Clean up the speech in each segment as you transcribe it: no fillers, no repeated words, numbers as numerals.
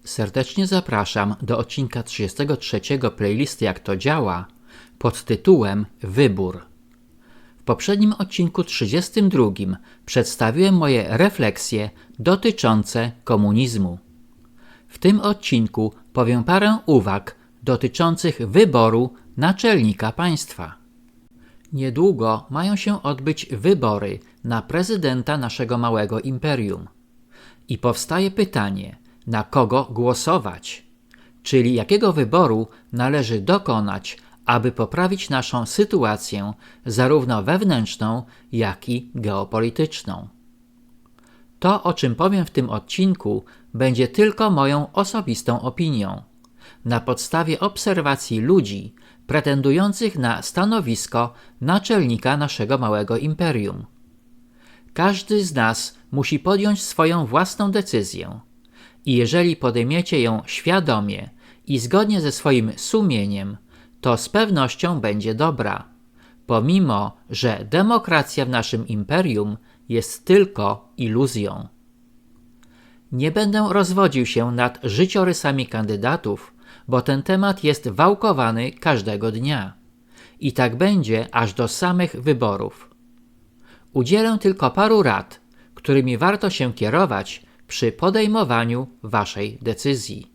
Serdecznie zapraszam do odcinka 33 playlisty Jak to działa pod tytułem Wybór. W poprzednim odcinku 32 przedstawiłem moje refleksje dotyczące komunizmu. W tym odcinku powiem parę uwag dotyczących wyboru naczelnika państwa. Niedługo mają się odbyć wybory na prezydenta naszego małego imperium. I powstaje pytanie, na kogo głosować, czyli jakiego wyboru należy dokonać, aby poprawić naszą sytuację zarówno wewnętrzną, jak i geopolityczną. To, o czym powiem w tym odcinku, będzie tylko moją osobistą opinią, na podstawie obserwacji ludzi pretendujących na stanowisko naczelnika naszego małego imperium. Każdy z nas musi podjąć swoją własną decyzję i jeżeli podejmiecie ją świadomie i zgodnie ze swoim sumieniem, to z pewnością będzie dobra, pomimo że demokracja w naszym imperium jest tylko iluzją. Nie będę rozwodził się nad życiorysami kandydatów, bo ten temat jest wałkowany każdego dnia. I tak będzie aż do samych wyborów. Udzielę tylko paru rad, którymi warto się kierować przy podejmowaniu waszej decyzji.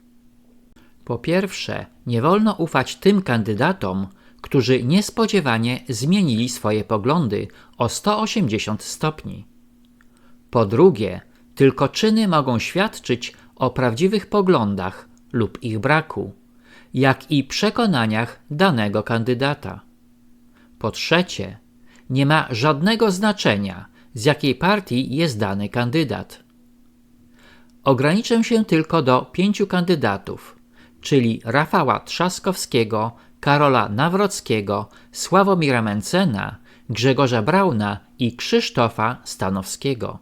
Po pierwsze, nie wolno ufać tym kandydatom, którzy niespodziewanie zmienili swoje poglądy o 180 stopni. Po drugie, tylko czyny mogą świadczyć o prawdziwych poglądach lub ich braku, jak i przekonaniach danego kandydata. Po trzecie, nie ma żadnego znaczenia, z jakiej partii jest dany kandydat. Ograniczę się tylko do 5 kandydatów, czyli Rafała Trzaskowskiego, Karola Nawrockiego, Sławomira Mencena, Grzegorza Brauna i Krzysztofa Stanowskiego.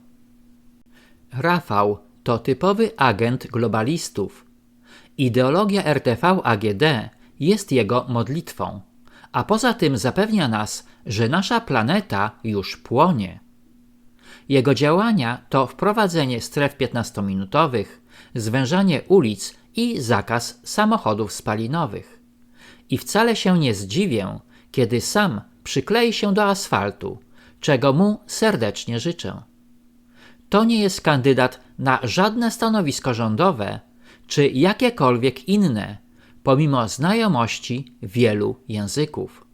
Rafał to typowy agent globalistów. Ideologia RTV-AGD jest jego modlitwą, a poza tym zapewnia nas, że nasza planeta już płonie. Jego działania to wprowadzenie stref 15-minutowych, zwężanie ulic i zakaz samochodów spalinowych. I wcale się nie zdziwię, kiedy sam przyklei się do asfaltu, czego mu serdecznie życzę. To nie jest kandydat na żadne stanowisko rządowe, czy jakiekolwiek inne, pomimo znajomości wielu języków.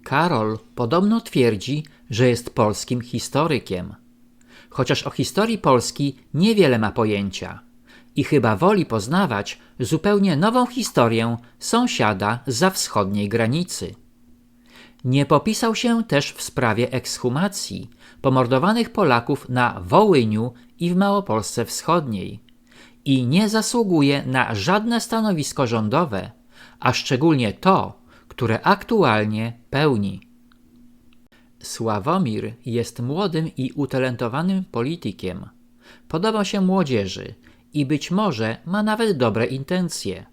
Karol podobno twierdzi, że jest polskim historykiem, chociaż o historii Polski niewiele ma pojęcia i chyba woli poznawać zupełnie nową historię sąsiada zza wschodniej granicy. Nie popisał się też w sprawie ekshumacji pomordowanych Polaków na Wołyniu i w Małopolsce Wschodniej i nie zasługuje na żadne stanowisko rządowe, a szczególnie to, które aktualnie pełni. Sławomir jest młodym i utalentowanym politykiem. Podoba się młodzieży i być może ma nawet dobre intencje.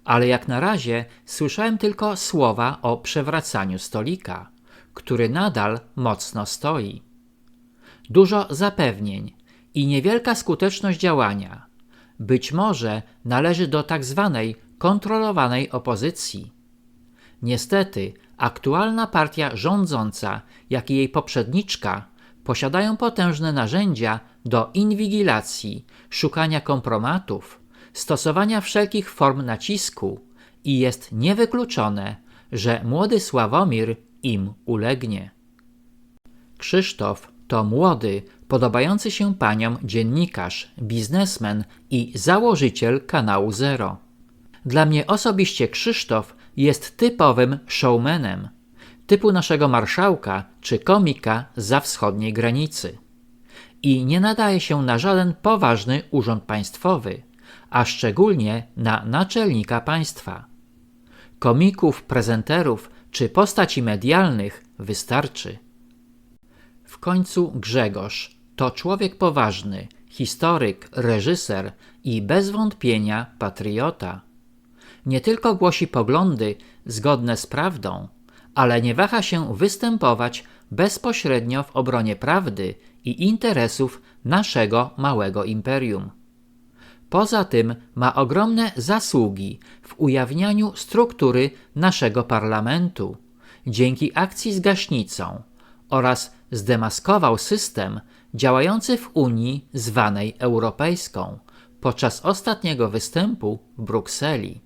Ale jak na razie słyszałem tylko słowa o przewracaniu stolika, który nadal mocno stoi. Dużo zapewnień i niewielka skuteczność działania. Być może należy do tak zwanej kontrolowanej opozycji. Niestety, aktualna partia rządząca, jak i jej poprzedniczka, posiadają potężne narzędzia do inwigilacji, szukania kompromatów, stosowania wszelkich form nacisku i jest niewykluczone, że młody Sławomir im ulegnie. Krzysztof to młody, podobający się paniom dziennikarz, biznesmen i założyciel kanału Zero. Dla mnie osobiście Krzysztof jest typowym showmanem, typu naszego marszałka czy komika zza wschodniej granicy. I nie nadaje się na żaden poważny urząd państwowy, a szczególnie na naczelnika państwa. Komików, prezenterów czy postaci medialnych wystarczy. W końcu Grzegorz to człowiek poważny, historyk, reżyser i bez wątpienia patriota. Nie tylko głosi poglądy zgodne z prawdą, ale nie waha się występować bezpośrednio w obronie prawdy i interesów naszego małego imperium. Poza tym ma ogromne zasługi w ujawnianiu struktury naszego parlamentu dzięki akcji z gaśnicą oraz zdemaskował system działający w Unii zwanej Europejską podczas ostatniego występu w Brukseli.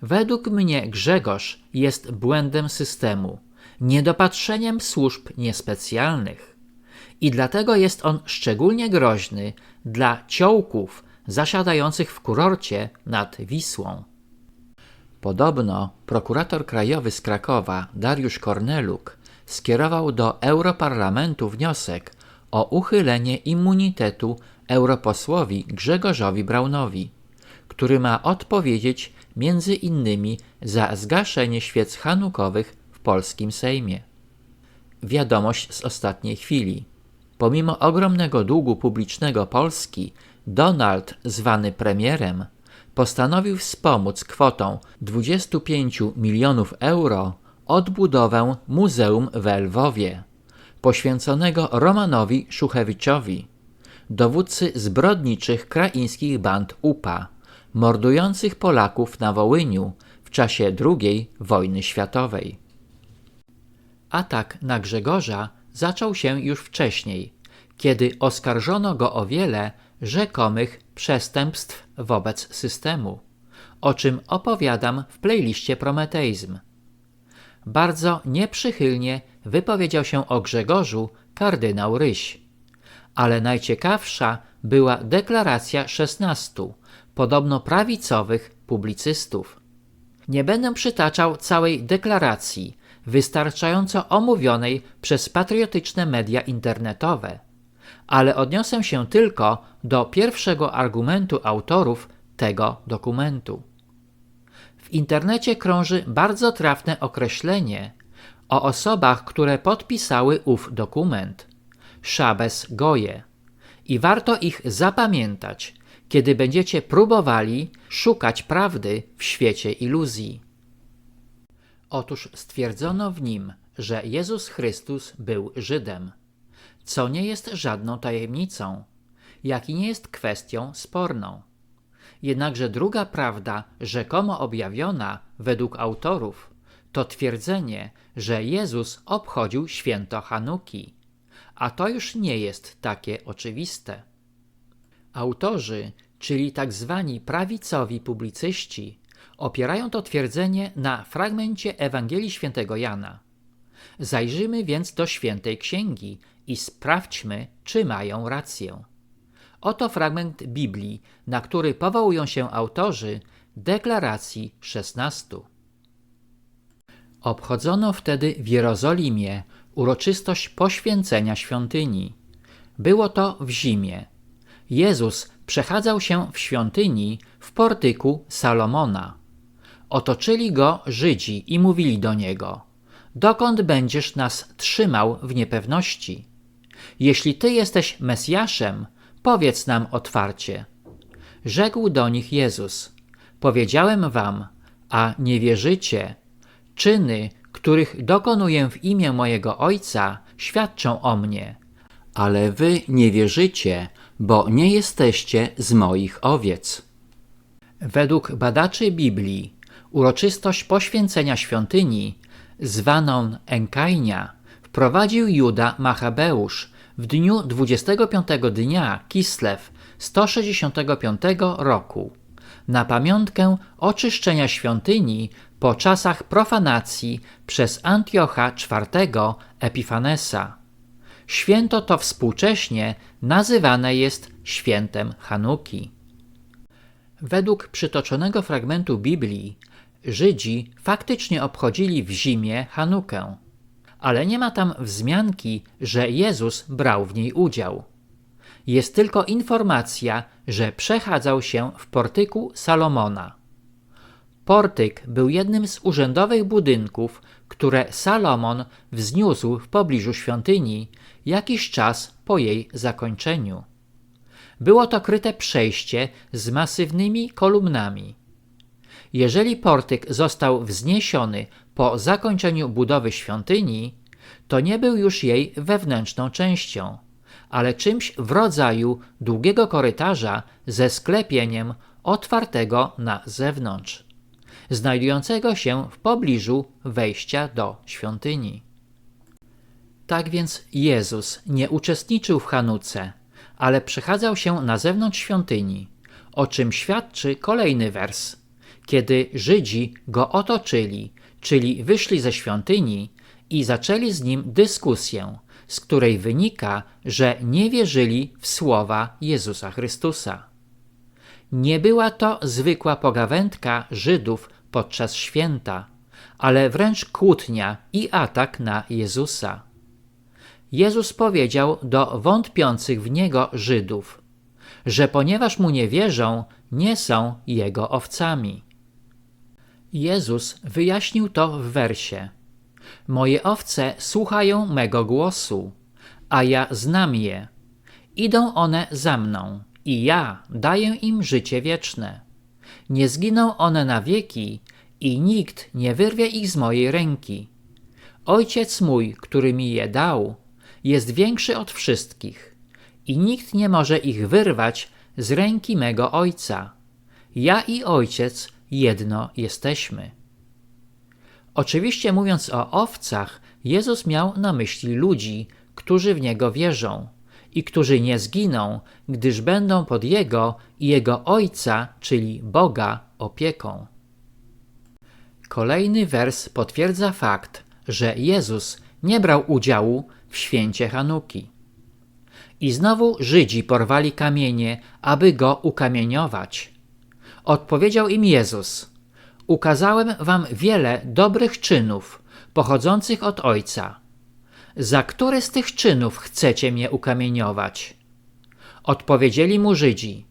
Według mnie Grzegorz jest błędem systemu, niedopatrzeniem służb niespecjalnych i dlatego jest on szczególnie groźny dla ciołków zasiadających w kurorcie nad Wisłą. Podobno prokurator krajowy z Krakowa Dariusz Korneluk skierował do Europarlamentu wniosek o uchylenie immunitetu europosłowi Grzegorzowi Braunowi, który ma odpowiedzieć między innymi za zgaszenie świec chanukowych w polskim Sejmie. Wiadomość z ostatniej chwili. Pomimo ogromnego długu publicznego Polski, Donald, zwany premierem, postanowił wspomóc kwotą 25 milionów euro odbudowę muzeum w Lwowie, poświęconego Romanowi Szuchewiczowi, dowódcy zbrodniczych kraińskich band UPA, mordujących Polaków na Wołyniu w czasie II wojny światowej. Atak na Grzegorza zaczął się już wcześniej, kiedy oskarżono go o wiele rzekomych przestępstw wobec systemu, o czym opowiadam w playliście Prometeizm. Bardzo nieprzychylnie wypowiedział się o Grzegorzu kardynał Ryś, ale najciekawsza była deklaracja 16 podobno prawicowych publicystów. Nie będę przytaczał całej deklaracji, wystarczająco omówionej przez patriotyczne media internetowe, ale odniosę się tylko do pierwszego argumentu autorów tego dokumentu. W internecie krąży bardzo trafne określenie o osobach, które podpisały ów dokument – szabes goje. I warto ich zapamiętać, kiedy będziecie próbowali szukać prawdy w świecie iluzji. Otóż stwierdzono w nim, że Jezus Chrystus był Żydem, co nie jest żadną tajemnicą, jak i nie jest kwestią sporną. Jednakże druga prawda, rzekomo objawiona według autorów, to twierdzenie, że Jezus obchodził święto Hanuki, a to już nie jest takie oczywiste. Autorzy, czyli tak zwani prawicowi publicyści, opierają to twierdzenie na fragmencie Ewangelii Świętego Jana. Zajrzyjmy więc do Świętej Księgi i sprawdźmy, czy mają rację. Oto fragment Biblii, na który powołują się autorzy deklaracji 16. Obchodzono wtedy w Jerozolimie uroczystość poświęcenia świątyni. Było to w zimie. Jezus przechadzał się w świątyni w portyku Salomona. Otoczyli go Żydzi i mówili do niego: dokąd będziesz nas trzymał w niepewności? Jeśli ty jesteś Mesjaszem, powiedz nam otwarcie. Rzekł do nich Jezus: powiedziałem wam, a nie wierzycie. Czyny, których dokonuję w imię mojego Ojca, świadczą o mnie. Ale wy nie wierzycie, bo nie jesteście z moich owiec. Według badaczy Biblii uroczystość poświęcenia świątyni, zwaną Enkajnia, wprowadził Juda Machabeusz w dniu 25 dnia Kislew 165 roku na pamiątkę oczyszczenia świątyni po czasach profanacji przez Antiocha IV Epifanesa. Święto to współcześnie nazywane jest świętem Hanuki. Według przytoczonego fragmentu Biblii Żydzi faktycznie obchodzili w zimie Hanukę, ale nie ma tam wzmianki, że Jezus brał w niej udział. Jest tylko informacja, że przechadzał się w portyku Salomona. Portyk był jednym z urzędowych budynków, które Salomon wzniósł w pobliżu świątyni jakiś czas po jej zakończeniu. Było to kryte przejście z masywnymi kolumnami. Jeżeli portyk został wzniesiony po zakończeniu budowy świątyni, to nie był już jej wewnętrzną częścią, ale czymś w rodzaju długiego korytarza ze sklepieniem otwartego na zewnątrz, znajdującego się w pobliżu wejścia do świątyni. Tak więc Jezus nie uczestniczył w Chanuce, ale przechadzał się na zewnątrz świątyni, o czym świadczy kolejny wers. Kiedy Żydzi go otoczyli, czyli wyszli ze świątyni i zaczęli z nim dyskusję, z której wynika, że nie wierzyli w słowa Jezusa Chrystusa. Nie była to zwykła pogawędka Żydów podczas święta, ale wręcz kłótnia i atak na Jezusa. Jezus powiedział do wątpiących w Niego Żydów, że ponieważ Mu nie wierzą, nie są Jego owcami. Jezus wyjaśnił to w wersie: Moje owce słuchają mego głosu, a ja znam je. Idą one za mną i ja daję im życie wieczne. Nie zginą one na wieki i nikt nie wyrwie ich z mojej ręki. Ojciec mój, który mi je dał, jest większy od wszystkich i nikt nie może ich wyrwać z ręki mego Ojca. Ja i Ojciec jedno jesteśmy. Oczywiście mówiąc o owcach, Jezus miał na myśli ludzi, którzy w Niego wierzą i którzy nie zginą, gdyż będą pod Jego i Jego Ojca, czyli Boga, opieką. Kolejny wers potwierdza fakt, że Jezus nie brał udziału w święcie Chanuki. I znowu Żydzi porwali kamienie, aby go ukamieniować. Odpowiedział im Jezus: Ukazałem wam wiele dobrych czynów, pochodzących od Ojca. Za który z tych czynów chcecie mnie ukamieniować? Odpowiedzieli mu Żydzi: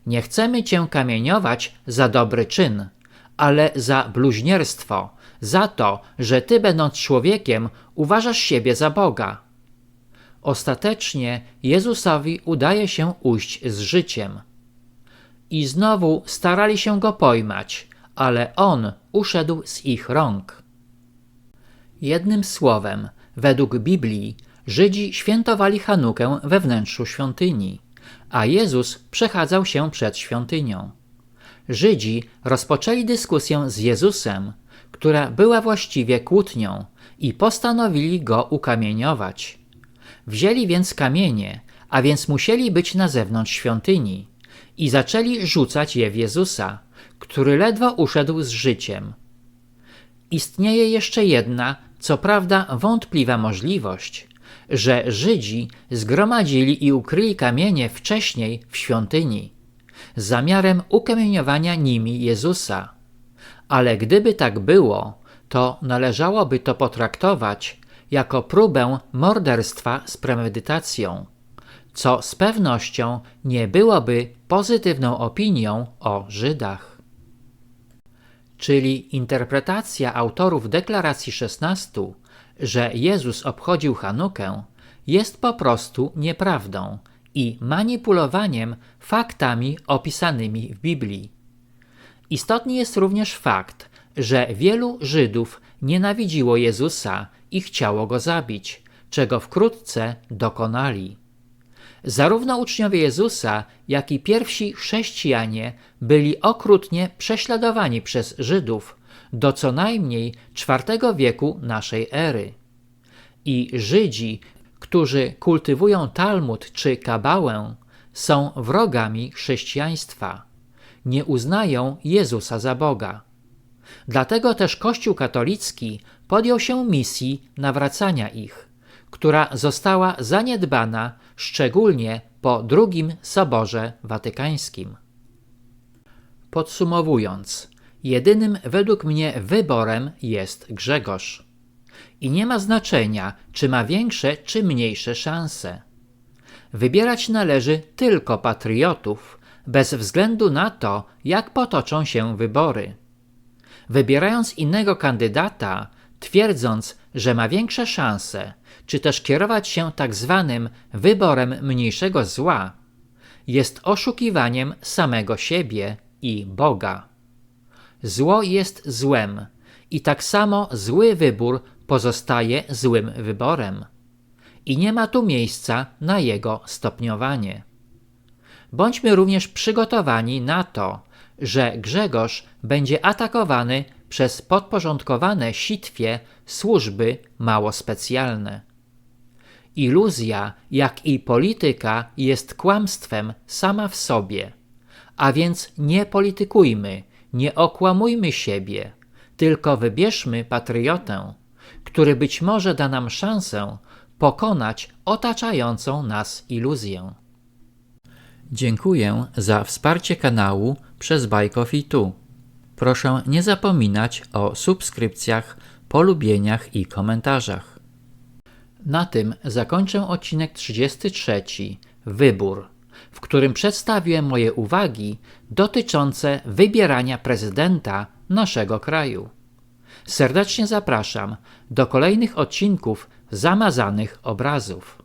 Nie chcemy cię kamieniować za dobry czyn, ale za bluźnierstwo, za to, że ty, będąc człowiekiem, uważasz siebie za Boga. Ostatecznie Jezusowi udaje się ujść z życiem. I znowu starali się go pojmać, ale on uszedł z ich rąk. Jednym słowem, według Biblii, Żydzi świętowali Chanukę we wnętrzu świątyni, a Jezus przechadzał się przed świątynią. Żydzi rozpoczęli dyskusję z Jezusem, która była właściwie kłótnią, i postanowili go ukamieniować. Wzięli więc kamienie, a więc musieli być na zewnątrz świątyni, i zaczęli rzucać je w Jezusa, który ledwo uszedł z życiem. Istnieje jeszcze jedna, co prawda wątpliwa możliwość, że Żydzi zgromadzili i ukryli kamienie wcześniej w świątyni, z zamiarem ukamieniowania nimi Jezusa. Ale gdyby tak było, to należałoby to potraktować jako próbę morderstwa z premedytacją, co z pewnością nie byłoby pozytywną opinią o Żydach. Czyli interpretacja autorów Deklaracji 16, że Jezus obchodził Chanukę, jest po prostu nieprawdą i manipulowaniem faktami opisanymi w Biblii. Istotny jest również fakt, że wielu Żydów nienawidziło Jezusa i chciało go zabić, czego wkrótce dokonali. Zarówno uczniowie Jezusa, jak i pierwsi chrześcijanie byli okrutnie prześladowani przez Żydów do co najmniej IV wieku naszej ery. I Żydzi, którzy kultywują Talmud czy Kabałę, są wrogami chrześcijaństwa. Nie uznają Jezusa za Boga. Dlatego też Kościół katolicki podjął się misji nawracania ich, która została zaniedbana szczególnie po II Soborze Watykańskim. Podsumowując, jedynym według mnie wyborem jest Grzegorz. I nie ma znaczenia, czy ma większe czy mniejsze szanse. Wybierać należy tylko patriotów, bez względu na to, jak potoczą się wybory. Wybierając innego kandydata, twierdząc, że ma większe szanse, czy też kierować się tak zwanym wyborem mniejszego zła, jest oszukiwaniem samego siebie i Boga. Zło jest złem i tak samo zły wybór pozostaje złym wyborem. i nie ma tu miejsca na jego stopniowanie. Bądźmy również przygotowani na to, że Grzegorz będzie atakowany przez podporządkowane sitwie służby mało specjalne. Iluzja, jak i polityka, jest kłamstwem sama w sobie, a więc nie politykujmy, nie okłamujmy siebie, tylko wybierzmy patriotę, który być może da nam szansę pokonać otaczającą nas iluzję. Dziękuję za wsparcie kanału przez Buy Coffee Tu. Proszę nie zapominać o subskrypcjach, polubieniach i komentarzach. Na tym zakończę odcinek 33, Wybór, w którym przedstawiłem moje uwagi dotyczące wybierania prezydenta naszego kraju. Serdecznie zapraszam do kolejnych odcinków Zamazanych Obrazów.